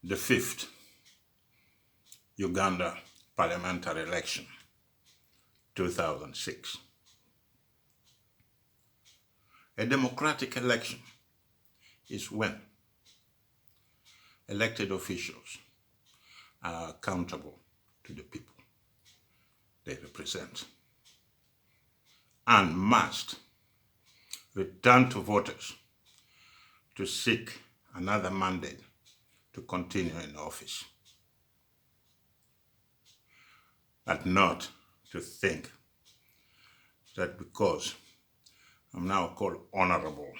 the 5th Uganda Parliamentary election, 2006. A democratic election is when elected officials are accountable to the people they represent and must return to voters to seek another mandate to continue in office, but not to think that because I'm now called honorable,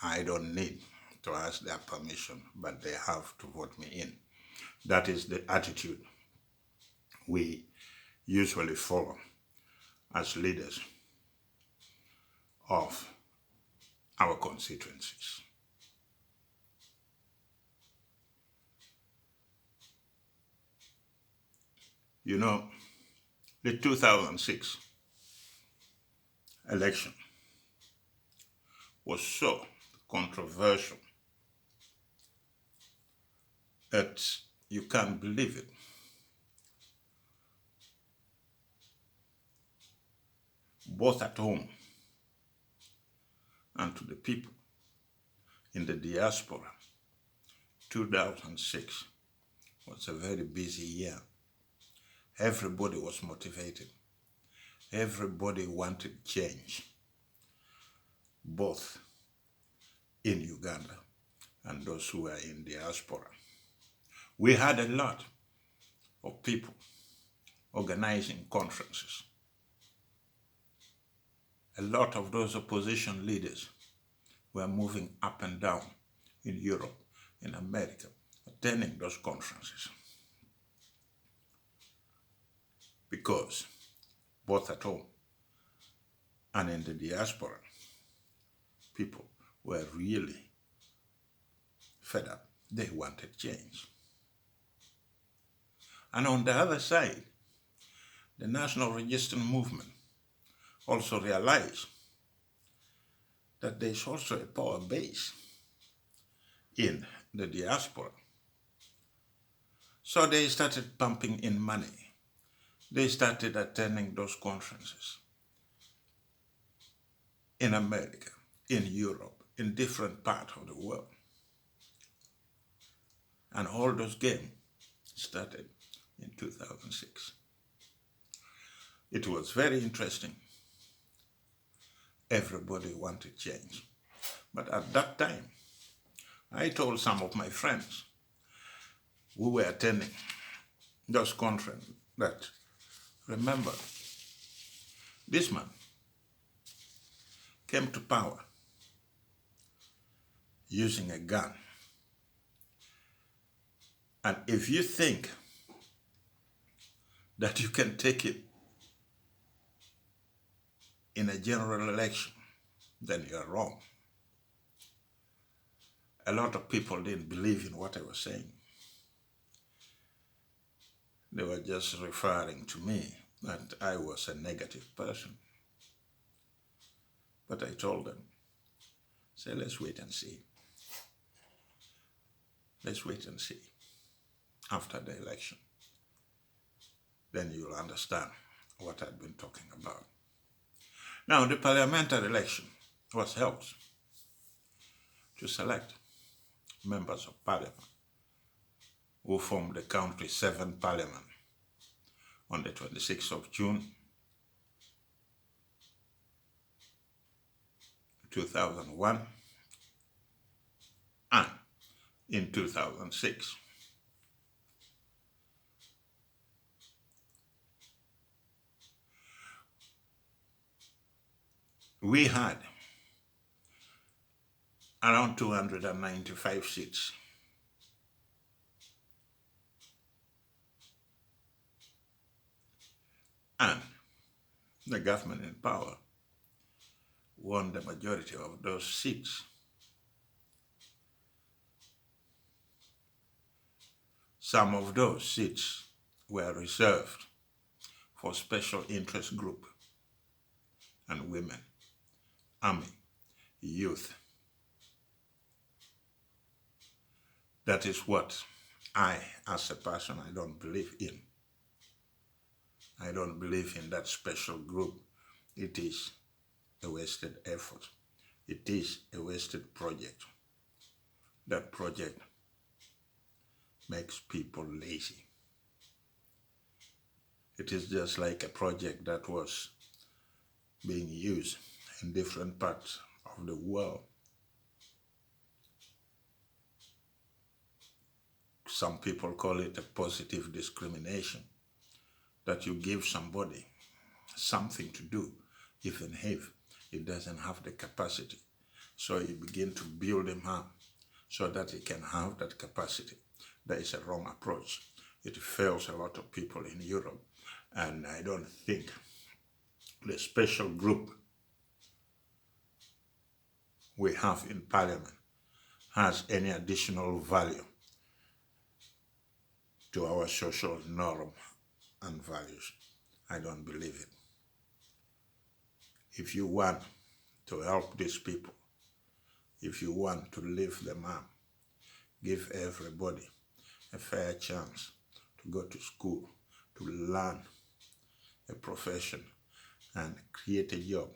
I don't need to ask their permission, but they have to vote me in. That is the attitude we usually follow as leaders of our constituencies. You know, the 2006 election was so controversial that you can't believe it. Both at home and to the people in the diaspora, 2006 was a very busy year. Everybody was motivated. Everybody wanted change, both in Uganda and those who were in diaspora. We had a lot of people organizing conferences. A lot of those opposition leaders were moving up and down in Europe, in America, attending those conferences. Because both at home and in the diaspora, people were really fed up. They wanted change. And on the other side, the National Resistance Movement also realized that there's also a power base in the diaspora. So they started pumping in money. They started attending those conferences in America, in Europe, in different parts of the world. And all those games started in 2006. It was very interesting. Everybody wanted change. But at that time, I told some of my friends who were attending those conferences that, remember, this man came to power using a gun. And if you think that you can take it in a general election, then you are wrong. A lot of people didn't believe in what I was saying. They were just referring to me that I was a negative person. But I told them, say, let's wait and see. Let's wait and see after the election. Then you'll understand what I've been talking about. Now, the parliamentary election was held to select members of parliament who formed the country's 7th parliament on the 26th of June 2001 and in 2006. We had around 295 seats. And the government in power won the majority of those seats. Some of those seats were reserved for special interest group and women, army, youth, That is what I, as a person, I don't believe in. I don't believe in that special group. It is a wasted effort. It is a wasted project. That project makes people lazy. It is just like a project that was being used in different parts of the world. Some people call it a positive discrimination, that you give somebody something to do, even if it doesn't have the capacity. So you begin to build him up so that he can have that capacity. That is a wrong approach. It fails a lot of people in Europe. And I don't think the special group we have in Parliament has any additional value to our social norm and values. I don't believe it. If you want to help these people, if you want to lift them up, give everybody a fair chance to go to school, to learn a profession and create a job,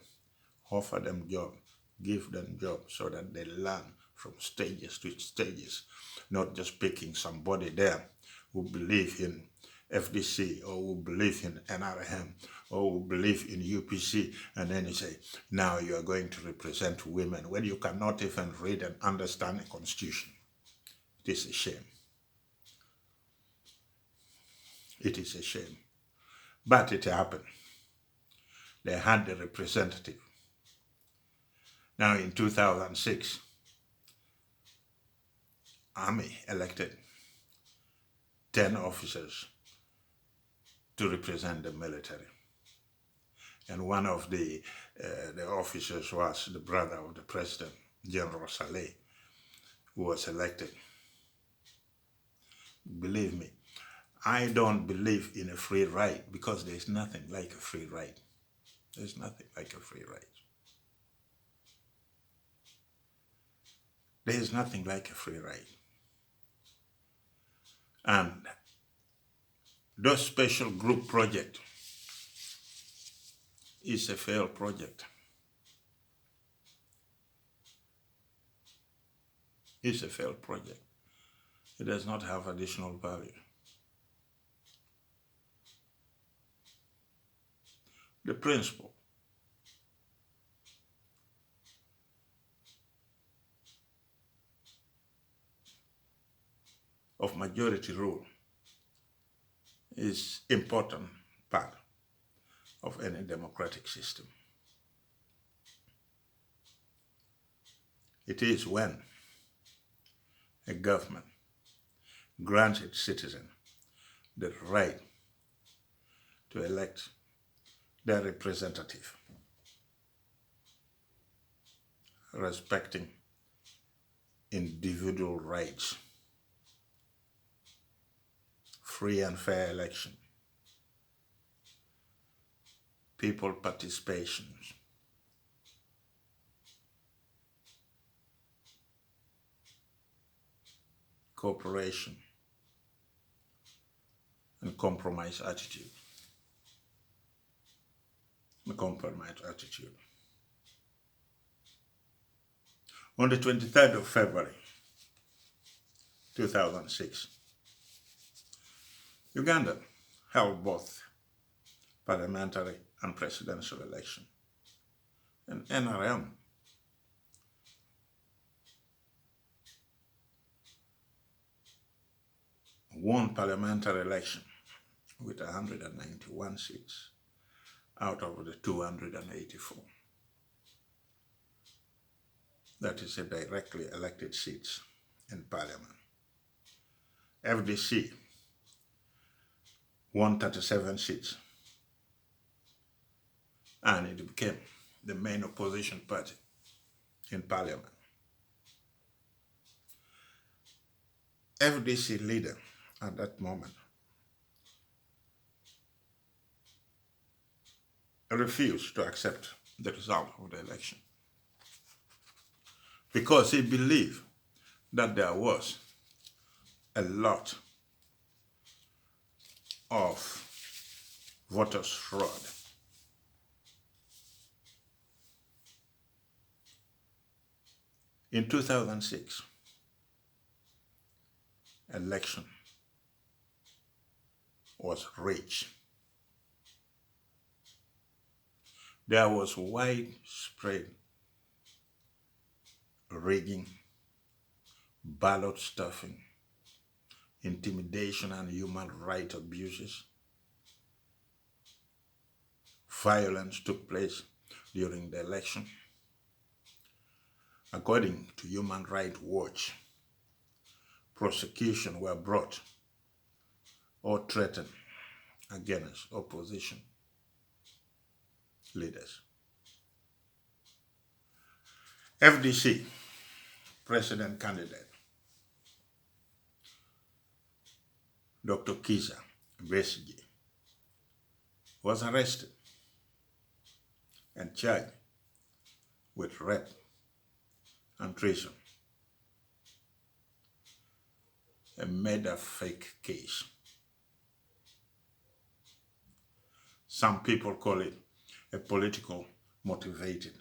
offer them job, give them job so that they learn from stages to stages, not just picking somebody there who believe in FDC or who believe in NRM or who believe in UPC, and then you say, now you are going to represent women when you cannot even read and understand a constitution. It is a shame. It is a shame. But it happened. They had the representative. Now in 2006, Army elected 10 officers to represent the military. And one of the officers was the brother of the president, General Saleh, who was elected. Believe me, I don't believe in a free ride because there's nothing like a free ride. There's nothing like a free ride. There's nothing like a free ride. And those special group project is a failed project. It's a failed project. It does not have additional value. The principle of majority rule is important part of any democratic system. It is when a government grants its citizen the right to elect their representative, respecting individual rights, free and fair election, people participation, cooperation, and compromise attitude. The compromise attitude. On the 23rd of February, 2006, Uganda held both parliamentary and presidential election. And NRM won parliamentary election with 191 seats out of the 284. That is a directly elected seats in parliament. FDC won 37 seats, and it became the main opposition party in parliament. FDC leader at that moment refused to accept the result of the election because he believed that there was a lot of voters' fraud. In 2006, election was rich. There was widespread rigging, ballot stuffing, intimidation and human rights abuses. Violence took place during the election. According to Human Rights Watch, prosecutions were brought or threatened against opposition leaders. FDC president candidate Dr. Kizza Besigye was arrested and charged with rape and treason, a made-up fake case. Some people call it a political motivated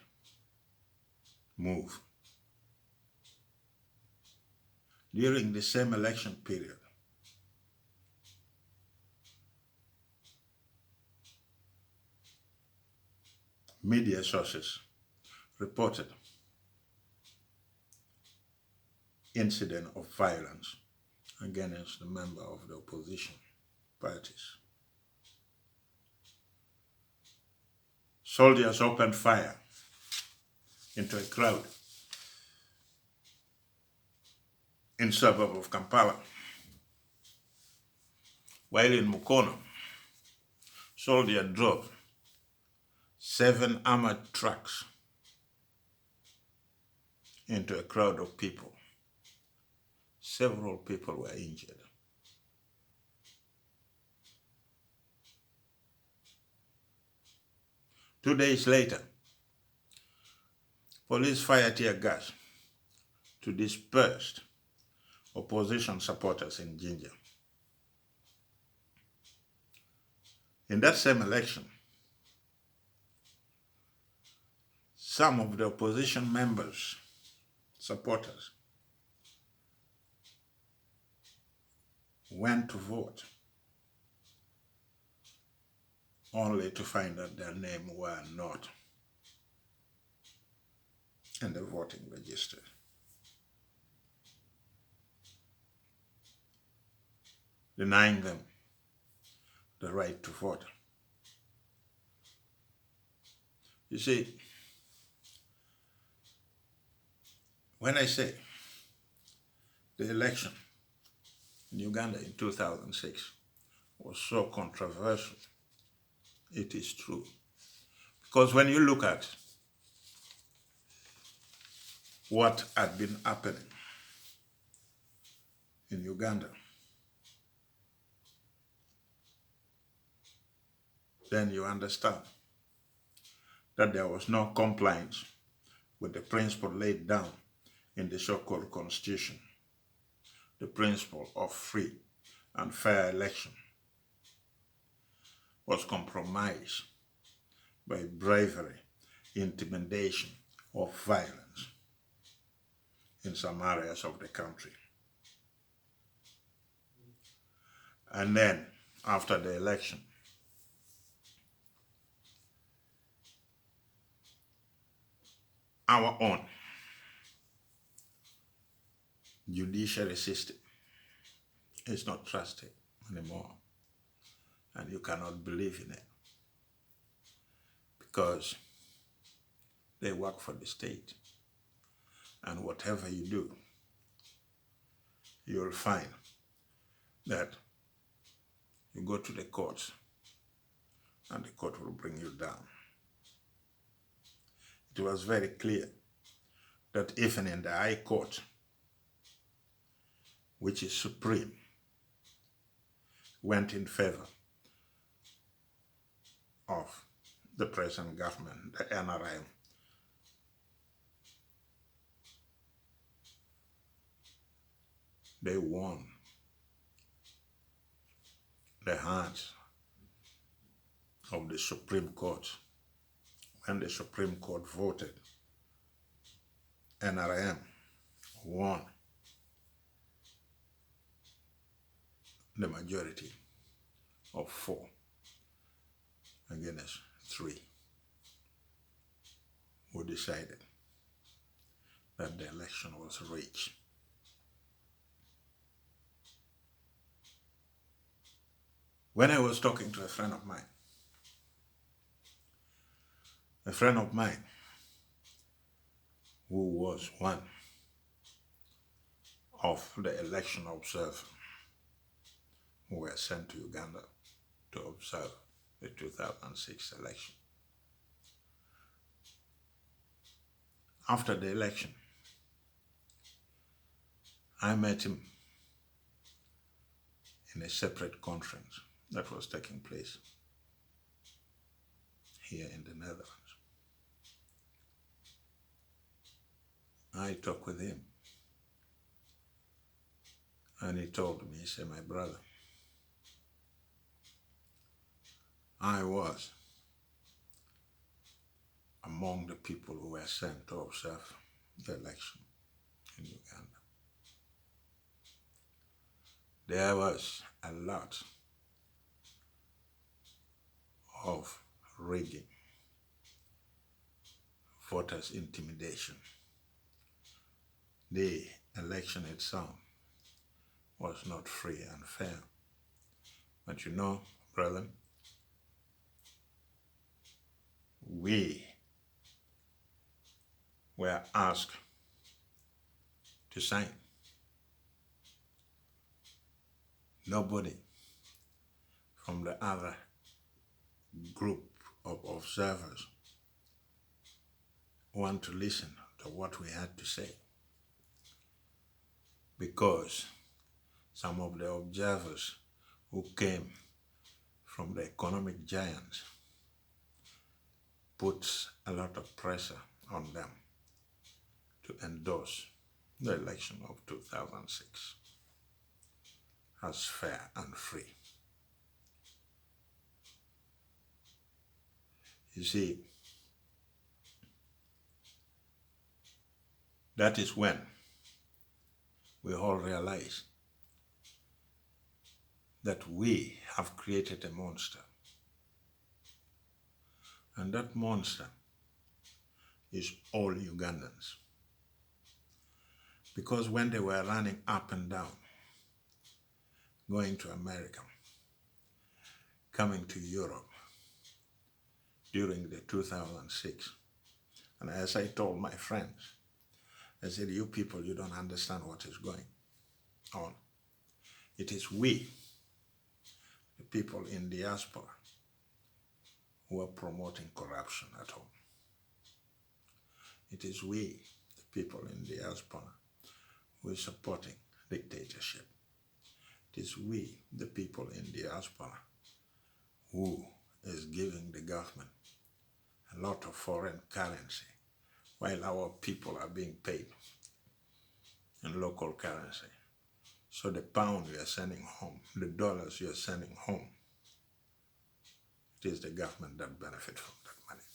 move. During the same election period, media sources reported incident of violence against the member of the opposition parties. Soldiers opened fire into a crowd in the suburb of Kampala, while in Mukono, soldiers drove 7 armored trucks into a crowd of people. Several people were injured. Two days later, police fired tear gas to disperse opposition supporters in Jinja. In that same election, some of the opposition members, supporters, went to vote only to find that their names were not in the voting register. Denying them the right to vote. You see, when I say the election in Uganda in 2006 was so controversial, it is true. Because when you look at what had been happening in Uganda, then you understand that there was no compliance with the principle laid down in the so-called constitution, the principle of free and fair election was compromised by bravery, intimidation, or violence in some areas of the country. And then, after the election, our own judiciary system is not trusted anymore. And you cannot believe in it because they work for the state. And whatever you do, you'll find that you go to the courts and the court will bring you down. It was very clear that even in the High Court, which is supreme, went in favor of the present government, the NRM. They won parts of the Supreme Court, when the Supreme Court voted, NRM won the majority of 4 against 3, who decided that the election was rigged. When I was talking to a friend of mine who was one of the election observers who were sent to Uganda to observe the 2006 election. After the election, I met him in a separate conference that was taking place here in the Netherlands. I talked with him and he told me, he said, my brother, I was among the people who were sent to observe the election in Uganda. There was a lot of rigging, voters' intimidation. The election itself was not free and fair. But you know, brother, we were asked to sign. Nobody from the other group of observers want to listen to what we had to say, because some of the observers who came from the economic giants puts a lot of pressure on them to endorse the election of 2006 as fair and free. You see, that is when we all realize that we have created a monster. And that monster is all Ugandans. Because when they were running up and down, going to America, coming to Europe during the 2006, and as I told my friends, I said, you people, you don't understand what is going on. It is we, the people in diaspora, who are promoting corruption at home. It is we, the people in diaspora, who are supporting dictatorship. It is we, the people in diaspora, who is giving the government a lot of foreign currency while our people are being paid in local currency. So the pound you are sending home, the dollars you are sending home, it is the government that benefits from that money.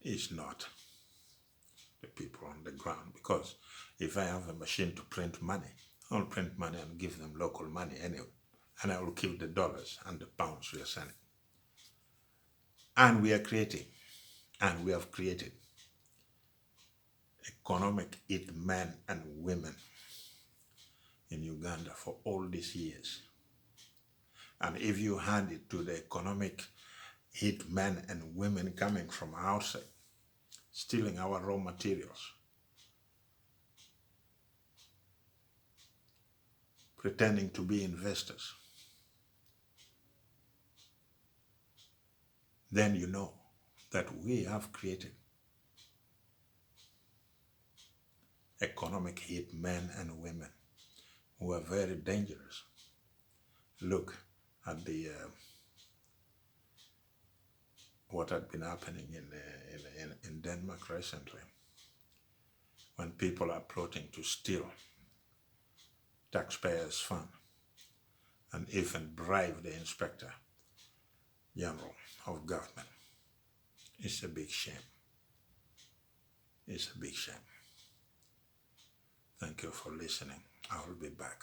It's not the people on the ground, because if I have a machine to print money, I'll print money and give them local money anyway, and I will keep the dollars and the pounds we are sending. And we are creating, and we have created economic hit men and women in Uganda for all these years. And if you hand it to the economic hit men and women coming from outside, stealing our raw materials, pretending to be investors, then you know that we have created economic hit men and women who are very dangerous. Look at the what had been happening in Denmark recently, when people are plotting to steal taxpayers' funds and even bribe the Inspector General of Government. It's a big shame. It's a big shame. Thank you for listening. I will be back.